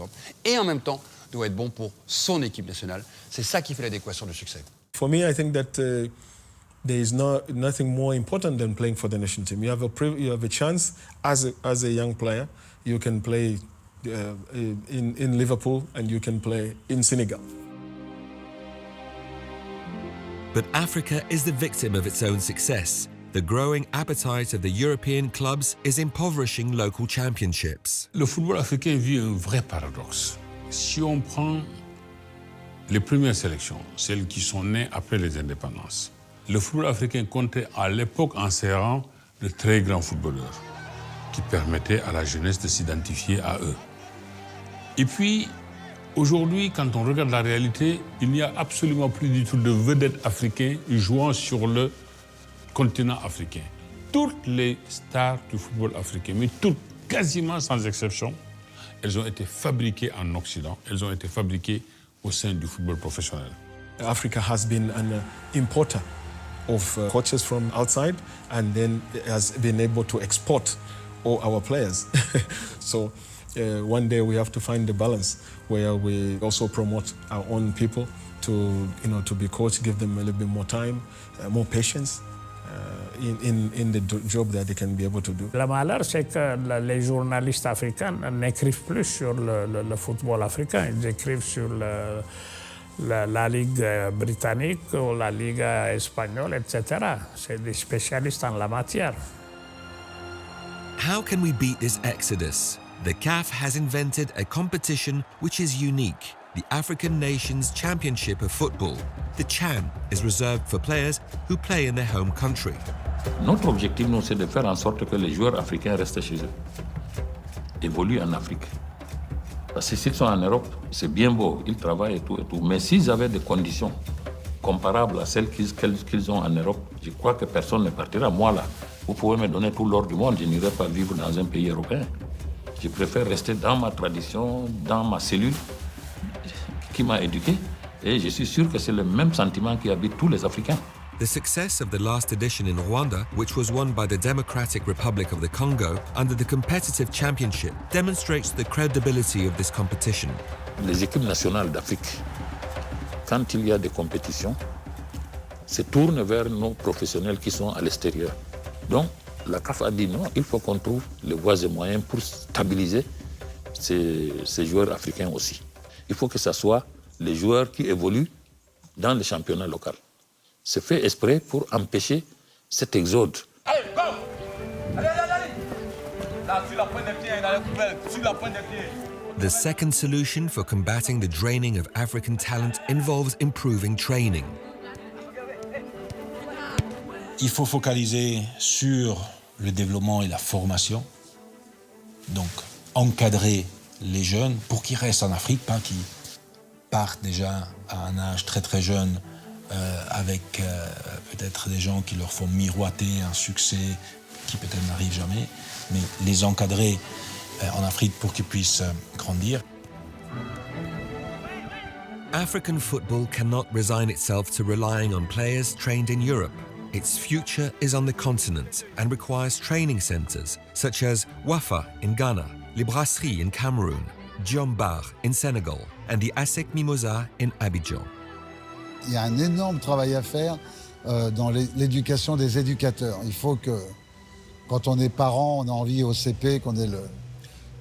exemple, et en même temps doit être bon pour son équipe nationale. C'est ça qui fait l'adéquation du succès. For me, I think that there is nothing more important than playing for the national team. You have a chance as a young player. You can play in Liverpool and you can play in Senegal. But Africa is the victim of its own success. The growing appetite of the European clubs is impoverishing local championships. Le football africain vit un vrai paradoxe. Si on prend les premières sélections, celles qui sont nées après les indépendances, le football africain comptait à l'époque en ses rangs de très grands footballeurs qui permettaient à la jeunesse de s'identifier à eux. Et puis, aujourd'hui, quand on regarde la réalité, il n'y a absolument plus du tout de vedettes africains jouant sur le continent africain. Toutes les stars du football africain, mais toutes, quasiment sans exception, elles ont été fabriquées en Occident, elles ont été fabriquées au sein du football professionnel. Africa has been an importer of coaches from outside and then has been able to export all our players. So one day we have to find the balance where we also promote our own people to be coached, give them a little bit more time, more patience in the job that they can be able to do. Le malheur, c'est que les journalistes africains n'écrivent plus sur le football africain. Ils écrivent sur la Ligue britannique ou la Ligue espagnole, etc. C'est des spécialistes en la matière. How can we beat this exodus? The CAF has invented a competition which is unique, the African Nations Championship of Football. The CHAN is reserved for players who play in their home country. Notre objectif, nous, c'est de faire en sorte que les joueurs africains restent chez eux, évoluent en Afrique. Parce que s'ils sont en Europe, c'est bien beau, ils travaillent et tout. Mais s'ils avaient des conditions comparables à celles qu'ils ont en Europe, je crois que personne ne partira. Moi, là, vous pouvez me donner tout l'or du monde, je n'irai pas vivre dans un pays européen. Je préfère rester dans ma tradition, dans ma cellule qui m'a éduqué. Et je suis sûr que c'est le même sentiment qui habite tous les Africains. The success of the last edition in Rwanda, which was won by the Democratic Republic of the Congo under the competitive championship, demonstrates the credibility of this competition. Les équipes nationales d'Afrique, quand il y a des compétitions, se tournent vers nos professionnels qui sont à l'extérieur. Donc, la CAF a dit non, il faut qu'on trouve les voies et moyens pour stabiliser ces joueurs africains aussi. Il faut que ce soit les joueurs qui évoluent dans les championnats locaux. C'est fait exprès pour empêcher cet exode. Allez, go! Allez! Là, sur la pointe des pieds, dans la poubelle, sur la pointe des pieds. The second solution for combating the draining of African talent involves improving training. Il faut focaliser sur le développement et la formation. Donc, encadrer les jeunes pour qu'ils restent en Afrique, pas qu'ils partent déjà à un âge très très jeune avec peut-être des gens qui leur font miroiter un succès qui peut-être n'arrive jamais, mais les encadrer en Afrique pour qu'ils puissent grandir. African football cannot resign itself to relying on players trained in Europe. Its future is on the continent and requires training centres such as Wafa in Ghana, Les Brasseries in Cameroon, Djombar in Senegal, and the ASEC Mimosa in Abidjan. Il y a un énorme travail à faire dans l'éducation des éducateurs. Il faut que, quand on est parent, on a envie au CP qu'on ait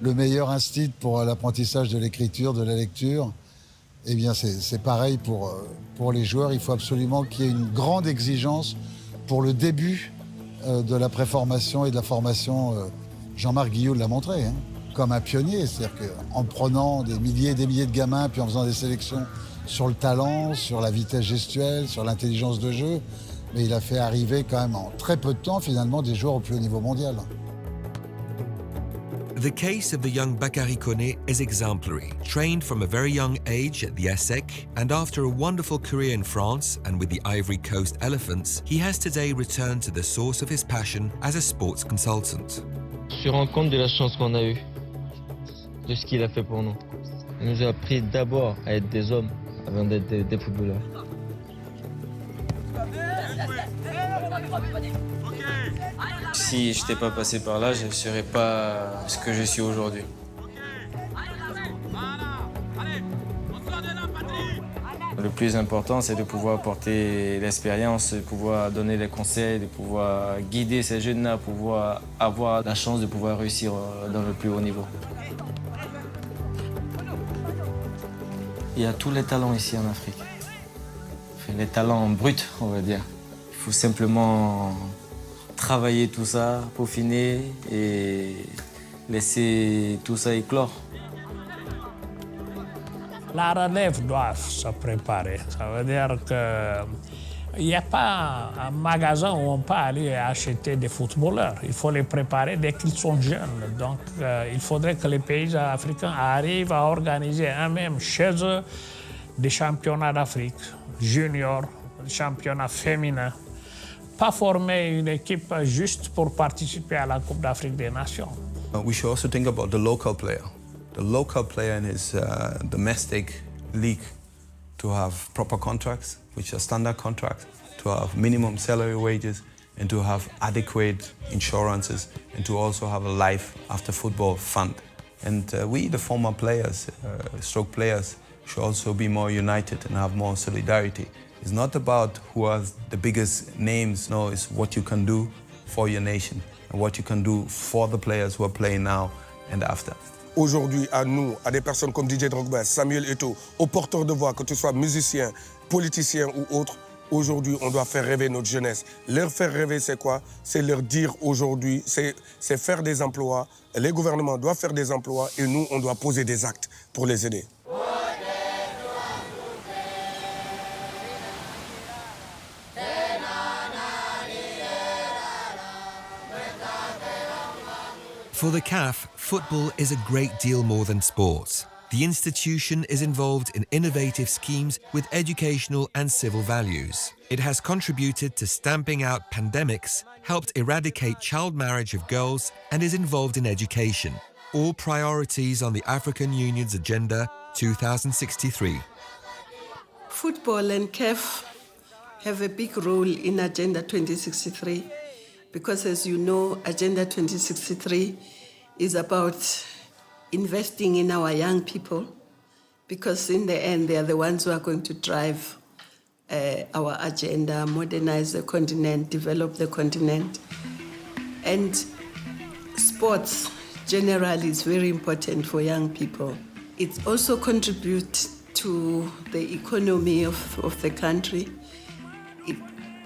le meilleur instinct pour l'apprentissage de l'écriture, de la lecture. Eh bien, c'est pareil pour les joueurs. Il faut absolument qu'il y ait une grande exigence pour le début de la préformation et de la formation. Jean-Marc Guillou l'a montré, hein, comme un pionnier. C'est-à-dire qu'en prenant des milliers et des milliers de gamins, puis en faisant des sélections sur le talent, sur la vitesse gestuelle, sur l'intelligence de jeu, mais il a fait arriver quand même en très peu de temps, finalement, des joueurs au plus haut niveau mondial. The case of the young Bakary Koné is exemplary. Trained from a very young age at the ASEC, and after a wonderful career in France and with the Ivory Coast Elephants, he has today returned to the source of his passion as a sports consultant. Je suis rendu compte de la chance qu'on a eue, de ce qu'il a fait pour nous. Il nous a appris d'abord à être des hommes avant d'être des footballeurs. Si je n'étais pas passé par là, je ne serais pas ce que je suis aujourd'hui. Le plus important, c'est de pouvoir apporter l'expérience, de pouvoir donner des conseils, de pouvoir guider ces jeunes-là, pouvoir avoir la chance de pouvoir réussir dans le plus haut niveau. Il y a tous les talents ici en Afrique. Les talents bruts, on va dire. Il faut simplement travailler tout ça, peaufiner et laisser tout ça éclore. La relève doit se préparer. Ça veut dire qu'il n'y a pas un magasin où on peut aller acheter des footballeurs. Il faut les préparer dès qu'ils sont jeunes. Donc, il faudrait que les pays africains arrivent à organiser eux-mêmes chez eux des championnats d'Afrique, juniors, des championnats féminins. Pas former une équipe juste pour participer à la Coupe d'Afrique des Nations. We should also think about the local player. The local player in his domestic league to have proper contracts, which are standard contracts, to have minimum salary wages, and to have adequate insurances, and to also have a life after football fund. And we, the former players, stroke players, should also be more united and have more solidarity. It's not about who has the biggest names, no, it's what you can do for your nation and what you can do for the players who are playing now and after. Aujourd'hui, à nous, à des personnes comme Didier Drogba, Samuel Eto'o, aux porteurs de voix, que tu sois musicien, politicien ou autre, aujourd'hui, on doit faire rêver notre jeunesse. Leur faire rêver, c'est quoi? C'est leur dire aujourd'hui, c'est faire des emplois. Les gouvernements doivent faire des emplois et nous, on doit poser des actes pour les aider. For the CAF, football is a great deal more than sports. The institution is involved in innovative schemes with educational and civil values. It has contributed to stamping out pandemics, helped eradicate child marriage of girls, and is involved in education. All priorities on the African Union's Agenda 2063. Football and CAF have a big role in Agenda 2063 because, as you know, Agenda 2063 is about investing in our young people because in the end they are the ones who are going to drive our agenda, modernize the continent, develop the continent. And sports generally is very important for young people. It also contributes to the economy of the country. It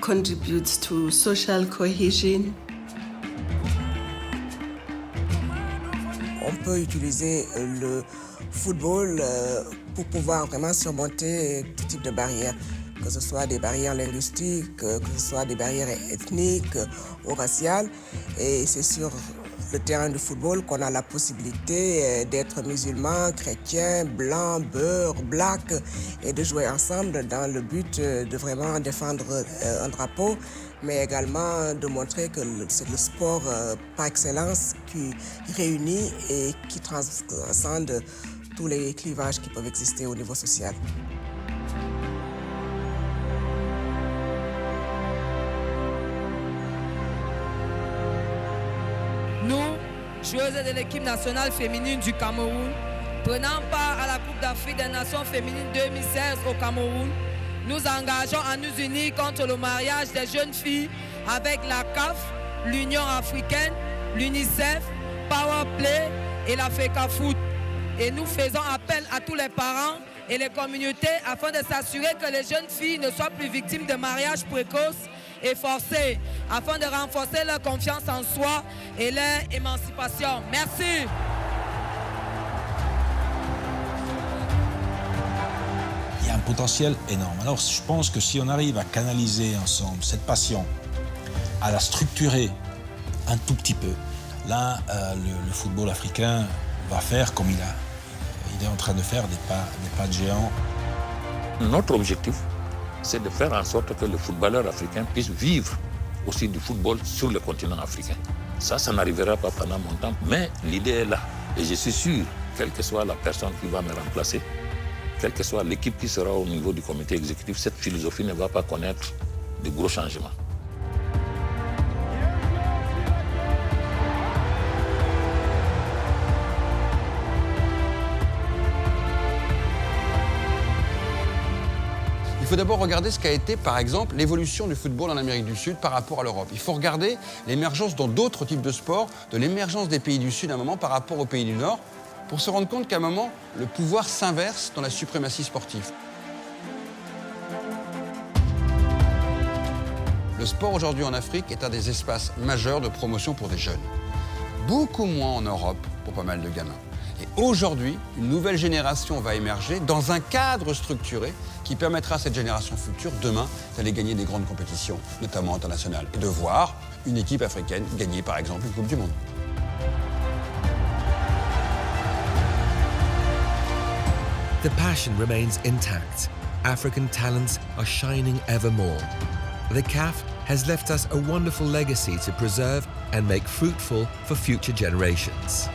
contributes to social cohesion. On peut utiliser le football pour pouvoir vraiment surmonter tout type de barrières, que ce soit des barrières linguistiques, que ce soit des barrières ethniques ou raciales. Et c'est sur le terrain de football qu'on a la possibilité d'être musulman, chrétien, blanc, beurre, black et de jouer ensemble dans le but de vraiment défendre un drapeau, mais également de montrer que c'est le sport par excellence qui réunit et qui transcende tous les clivages qui peuvent exister au niveau social. Nous, joueuses de l'équipe nationale féminine du Cameroun, prenant part à la Coupe d'Afrique des Nations féminines 2016 au Cameroun, nous engageons à nous unir contre le mariage des jeunes filles avec la CAF, l'Union africaine, l'UNICEF, Powerplay et la FECAFOOT. Et nous faisons appel à tous les parents et les communautés afin de s'assurer que les jeunes filles ne soient plus victimes de mariages précoces et forcés, afin de renforcer leur confiance en soi et leur émancipation. Merci. Il y a un potentiel énorme. Alors je pense que si on arrive à canaliser ensemble cette passion, à la structurer un tout petit peu, là le football africain va faire comme il est en train de faire des pas de géant. Notre objectif, c'est de faire en sorte que le footballeur africain puisse vivre aussi du football sur le continent africain. Ça n'arrivera pas pendant mon temps, mais l'idée est là. Et je suis sûr, quelle que soit la personne qui va me remplacer, quelle que soit l'équipe qui sera au niveau du comité exécutif, cette philosophie ne va pas connaître de gros changements. faut d'abord regarder ce qu'a été, par exemple, l'évolution du football en Amérique du Sud par rapport à l'Europe. Il faut regarder l'émergence dans d'autres types de sports, de l'émergence des pays du Sud à un moment par rapport aux pays du Nord, pour se rendre compte qu'à un moment, le pouvoir s'inverse dans la suprématie sportive. Le sport aujourd'hui en Afrique est un des espaces majeurs de promotion pour des jeunes. Beaucoup moins en Europe pour pas mal de gamins. Et aujourd'hui, une nouvelle génération va émerger dans un cadre structuré qui permettra à cette génération future, demain, d'aller gagner des grandes compétitions, notamment internationales, et de voir une équipe africaine gagner, par exemple, une Coupe du Monde. The passion remains intact. African talents are shining ever more. The CAF has left us a wonderful legacy to preserve and make fruitful for future generations.